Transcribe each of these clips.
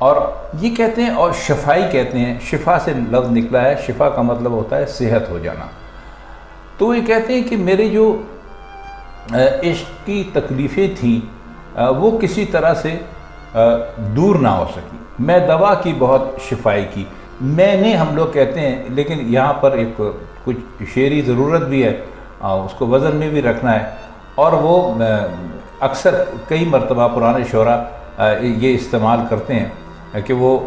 اور یہ کہتے ہیں، اور شفائی کہتے ہیں، شفا سے لفظ نکلا ہے، شفا کا مطلب ہوتا ہے صحت ہو جانا۔ تو یہ کہتے ہیں کہ میرے جو عشق کی تکلیفیں تھیں وہ کسی طرح سے دور نہ ہو سکی، میں دوا کی بہت شفائی کی، میں نے، ہم لوگ کہتے ہیں، لیکن یہاں پر ایک کچھ شعری ضرورت بھی ہے، اس کو وزن میں بھی رکھنا ہے، اور وہ اکثر کئی مرتبہ پرانے شعراء یہ استعمال کرتے ہیں کہ وہ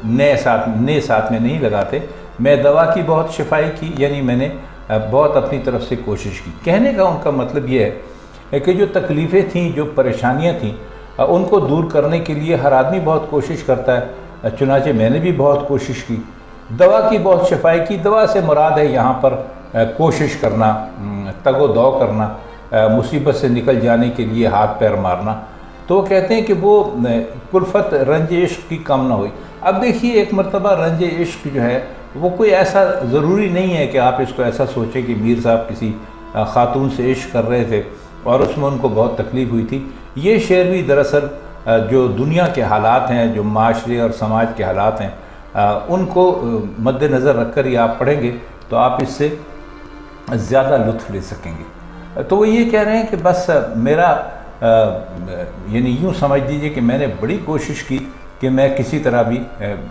نئے ساتھ میں نہیں لگاتے، میں دوا کی بہت شفائی کی، یعنی میں نے بہت اپنی طرف سے کوشش کی۔ کہنے کا ان کا مطلب یہ ہے کہ جو تکلیفیں تھیں، جو پریشانیاں تھیں، ان کو دور کرنے کے لیے ہر آدمی بہت کوشش کرتا ہے، چنانچہ میں نے بھی بہت کوشش کی، دوا کی بہت شفائی کی۔ دوا سے مراد ہے یہاں پر کوشش کرنا، تگ و دو کرنا، مصیبت سے نکل جانے کے لیے ہاتھ پیر مارنا۔ تو وہ کہتے ہیں کہ وہ کلفت رنج عشق کی کم نہ ہوئی۔ اب دیکھیے، ایک مرتبہ رنج عشق جو ہے وہ کوئی ایسا ضروری نہیں ہے کہ آپ اس کو ایسا سوچیں کہ میر صاحب کسی خاتون سے عشق کر رہے تھے اور اس میں ان کو بہت تکلیف ہوئی تھی۔ یہ شعر بھی دراصل جو دنیا کے حالات ہیں، جو معاشرے اور سماج کے حالات ہیں، ان کو مد نظر رکھ کر ہی آپ پڑھیں گے تو آپ اس سے زیادہ لطف لے سکیں گے۔ تو وہ یہ کہہ رہے ہیں کہ بس میرا یعنی یوں سمجھ دیجئے کہ میں نے بڑی کوشش کی کہ میں کسی طرح بھی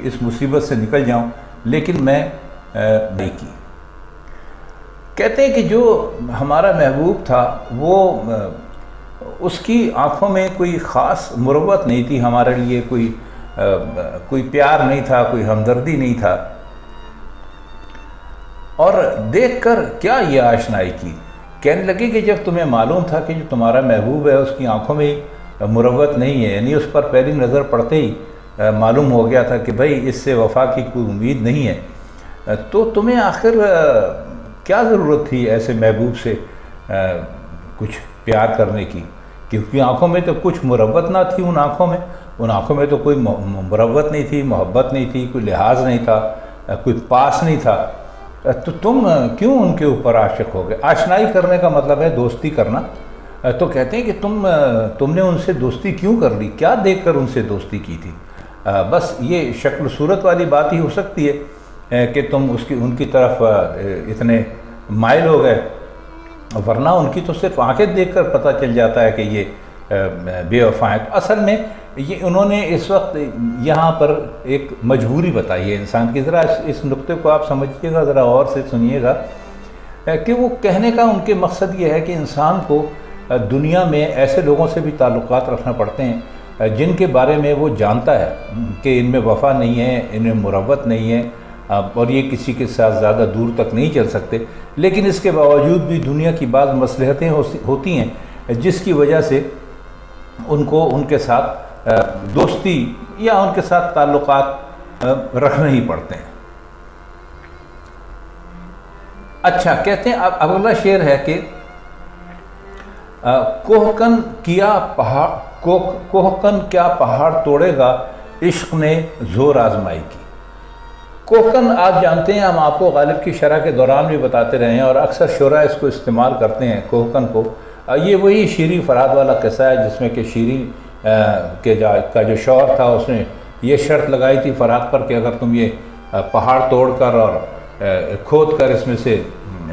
اس مصیبت سے نکل جاؤں، لیکن میں نہیں کی۔ کہتے ہیں کہ جو ہمارا محبوب تھا وہ اس کی آنکھوں میں کوئی خاص مروت نہیں تھی، ہمارے لیے کوئی پیار نہیں تھا، کوئی ہمدردی نہیں تھا، اور دیکھ کر کیا یہ آشنائی کی، کہنے لگے کہ جب تمہیں معلوم تھا کہ جو تمہارا محبوب ہے اس کی آنکھوں میں مروت نہیں ہے، یعنی اس پر پہلی نظر پڑتے ہی معلوم ہو گیا تھا کہ بھائی اس سے وفا کی کوئی امید نہیں ہے، تو تمہیں آخر کیا ضرورت تھی ایسے محبوب سے کچھ پیار کرنے کی، کیونکہ آنکھوں میں تو کچھ مروت نہ تھی، ان آنکھوں میں تو کوئی مروت نہیں تھی، محبت نہیں تھی، کوئی لحاظ نہیں تھا، کوئی پاس نہیں تھا، تو تم کیوں ان کے اوپر عاشق ہو گئے؟ آشنائی کرنے کا مطلب ہے دوستی کرنا۔ تو کہتے ہیں کہ تم نے ان سے دوستی کیوں کر لی، کیا دیکھ کر ان سے دوستی کی تھی؟ بس یہ شکل صورت والی بات ہی ہو سکتی ہے کہ تم ان کی طرف اتنے مائل ہو گئے، ورنہ ان کی تو صرف آنکھیں دیکھ کر پتہ چل جاتا ہے کہ یہ بے وفا ہیں۔ تو اصل میں یہ انہوں نے اس وقت یہاں پر ایک مجبوری بتائی ہے انسان کی۔ ذرا اس نقطے کو آپ سمجھیے گا، ذرا اور سے سنیے گا کہ وہ کہنے کا ان کے مقصد یہ ہے کہ انسان کو دنیا میں ایسے لوگوں سے بھی تعلقات رکھنا پڑتے ہیں جن کے بارے میں وہ جانتا ہے کہ ان میں وفا نہیں ہے، ان میں مروت نہیں ہے، اور یہ کسی کے ساتھ زیادہ دور تک نہیں چل سکتے، لیکن اس کے باوجود بھی دنیا کی بعض مصلحتیں ہوتی ہیں جس کی وجہ سے ان کو ان کے ساتھ دوستی یا ان کے ساتھ تعلقات رکھنے ہی پڑتے ہیں۔ اچھا، کہتے ہیں اب اگلا شعر ہے کہ کوہکن کیا پہاڑ توڑے گا، عشق نے زور آزمائی کی۔ کوہکن آپ جانتے ہیں، ہم آپ کو غالب کی شرح کے دوران بھی بتاتے رہے ہیں، اور اکثر شعراء اس کو استعمال کرتے ہیں کوہکن کو۔ یہ وہی شیریں فرہاد والا قصہ ہے جس میں کہ شیریں کا جو شوہر تھا اس نے یہ شرط لگائی تھی فرہاد پر کہ اگر تم یہ پہاڑ توڑ کر اور کھود کر اس میں سے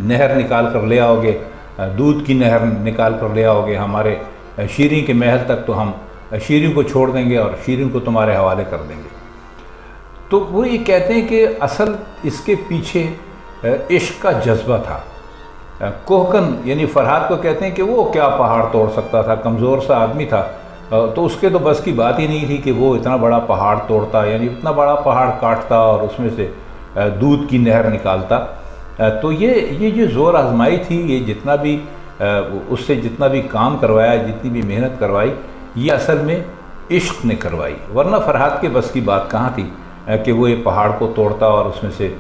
نہر نکال کر لے آؤ گے، دودھ کی نہر نکال کر لے آؤ گے ہمارے شیریں کے محل تک، تو ہم شیریں کو چھوڑ دیں گے اور شیریں کو تمہارے حوالے کر دیں گے۔ تو وہ یہ کہتے ہیں کہ اصل اس کے پیچھے عشق کا جذبہ تھا۔ کوہکن یعنی فرہاد کو کہتے ہیں کہ وہ کیا پہاڑ توڑ سکتا تھا، کمزور سا آدمی تھا، تو اس کے تو بس کی بات ہی نہیں تھی کہ وہ اتنا بڑا پہاڑ توڑتا، یعنی اتنا بڑا پہاڑ کاٹتا اور اس میں سے دودھ کی نہر نکالتا۔ تو یہ جو زور آزمائی تھی، یہ جتنا بھی اس سے جتنا بھی کام کروایا، جتنی بھی محنت کروائی، یہ اصل میں عشق نے کروائی، ورنہ فرہاد کے بس کی بات کہاں تھی کہ وہ یہ پہاڑ کو توڑتا اور اس میں سے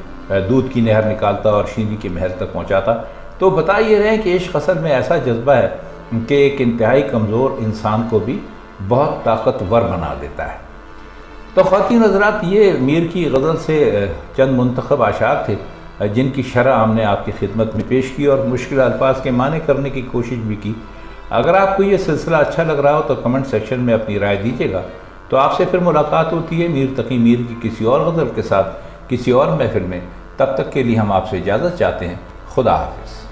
دودھ کی نہر نکالتا اور شیریں کے محل تک پہنچاتا۔ تو بتا یہ رہے ہیں کہ عشق اصل میں ایسا جذبہ ہے کہ ایک انتہائی کمزور انسان کو بھی بہت طاقتور بنا دیتا ہے۔ تو خواتین حضرات، یہ میر کی غزل سے چند منتخب اشعار تھے جن کی شرح ہم نے آپ کی خدمت میں پیش کی اور مشکل الفاظ کے معنی کرنے کی کوشش بھی کی۔ اگر آپ کو یہ سلسلہ اچھا لگ رہا ہو تو کمنٹ سیکشن میں اپنی رائے دیجیے گا۔ تو آپ سے پھر ملاقات ہوتی ہے میر تقی میر کی کسی اور غزل کے ساتھ کسی اور محفل میں. تب تک کے لیے ہم آپ سے اجازت چاہتے ہیں. خدا حافظ.